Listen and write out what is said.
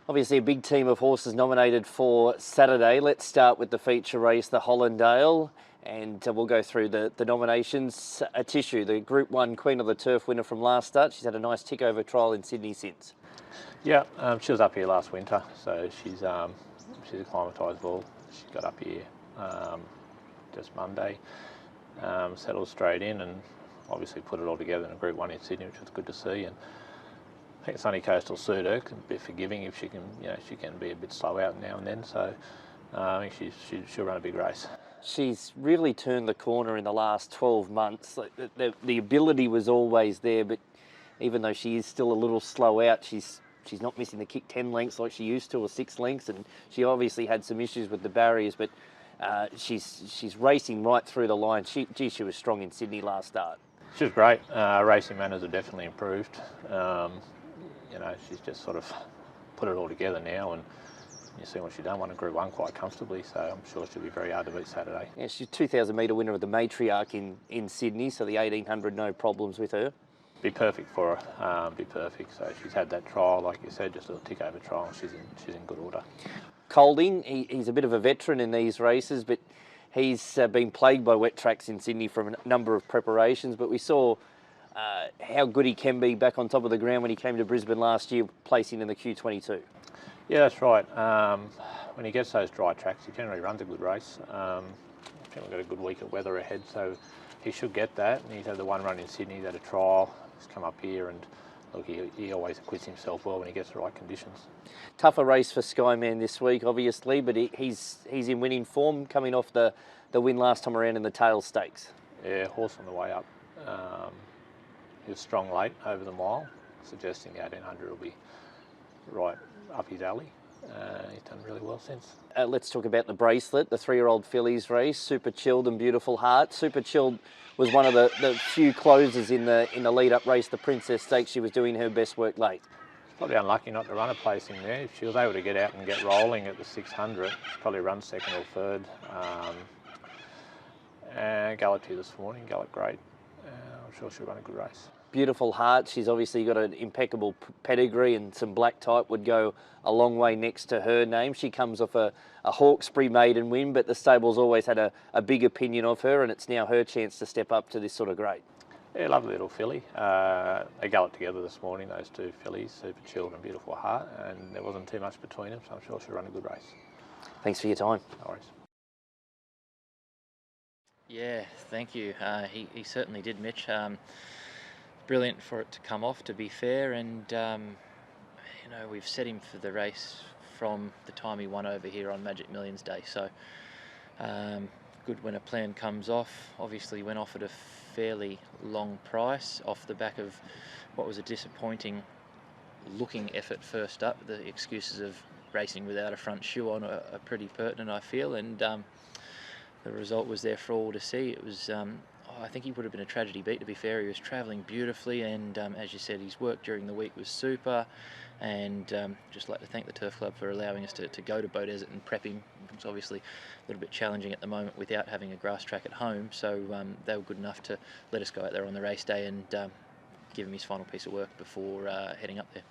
Obviously a big team of horses nominated for Saturday. Let's start with the feature race, the Hollandale, and we'll go through the nominations. Tissue, the Group 1 Queen of the Turf winner from last start. She's had a nice tick-over trial in Sydney since. Yeah, she was up here last winter, so she's acclimatised well. She got up here just Monday, settled straight in, and obviously put it all together in a Group 1 in Sydney, which was good to see. And I think Sunny Coast will suit her, a bit forgiving if she can, she can be a bit slow out now and then. So I think she'll run a big race. She's really turned the corner in the last 12 months. Like the ability was always there, but even though she is still a little slow out, she's not missing the kick 10 lengths like she used to, or 6 lengths, and she obviously had some issues with the barriers, but she's racing right through the line. She was strong in Sydney last start. She was great. Racing manners have definitely improved. She's just sort of put it all together now, and you see what she's done, won a Group 1 quite comfortably, so I'm sure she'll be very hard to beat Saturday. Yeah, she's 2,000 metre winner of the Matriarch in Sydney, so the 1800, no problems with her. Be perfect for her, be perfect. So she's had that trial, like you said, just a little tick over trial, and she's in good order. Colding, he's a bit of a veteran in these races, but he's been plagued by wet tracks in Sydney from a number of preparations, but we saw how good he can be back on top of the ground when he came to Brisbane last year, placing in the Q22. Yeah, that's right. When he gets those dry tracks, he generally runs a good race. I think we've got a good week of weather ahead, so he should get that. And he's had the one run in Sydney, he's had a trial, he's come up here, and look, he always acquits himself well when he gets the right conditions. Tougher race for Skyman this week, obviously, but he's in winning form, coming off the win last time around in the Tail Stakes. Yeah, horse on the way up. He was strong late over the mile, suggesting the 1800 will be right up his alley. He's done really well since. Let's talk about the bracelet, the 3-year-old fillies race, Super Chilled and Beautiful Heart. Super Chilled was one of the few closers in the lead-up race, the Princess Stakes. She was doing her best work late. She's probably unlucky not to run a placing there. If she was able to get out and get rolling at the 600, she'd probably run second or third. And galloped here this morning, galloped great. I'm sure she'll run a good race. Beautiful Heart, she's obviously got an impeccable pedigree, and some black type would go a long way next to her name. She comes off a Hawkesbury maiden win, but the stable's always had a big opinion of her, and it's now her chance to step up to this sort of grade. Yeah, lovely little filly. They galloped together this morning, those two fillies, Super Chilled and Beautiful Heart, and there wasn't too much between them, so I'm sure she'll run a good race. Thanks for your time. No worries. Yeah, thank you. He certainly did, Mitch. Brilliant for it to come off, to be fair, and we've set him for the race from the time he won over here on Magic Millions Day, so good when a plan comes off. Obviously went off at a fairly long price off the back of what was a disappointing looking effort first up. The excuses of racing without a front shoe on are pretty pertinent, I feel, and the result was there for all to see. It was I think he would have been a tragedy beat, to be fair. He was travelling beautifully, and as you said, his work during the week was super, and just like to thank the Turf Club for allowing us to go to Bow Desert and prep him. It's obviously a little bit challenging at the moment without having a grass track at home, so they were good enough to let us go out there on the race day and give him his final piece of work before heading up there.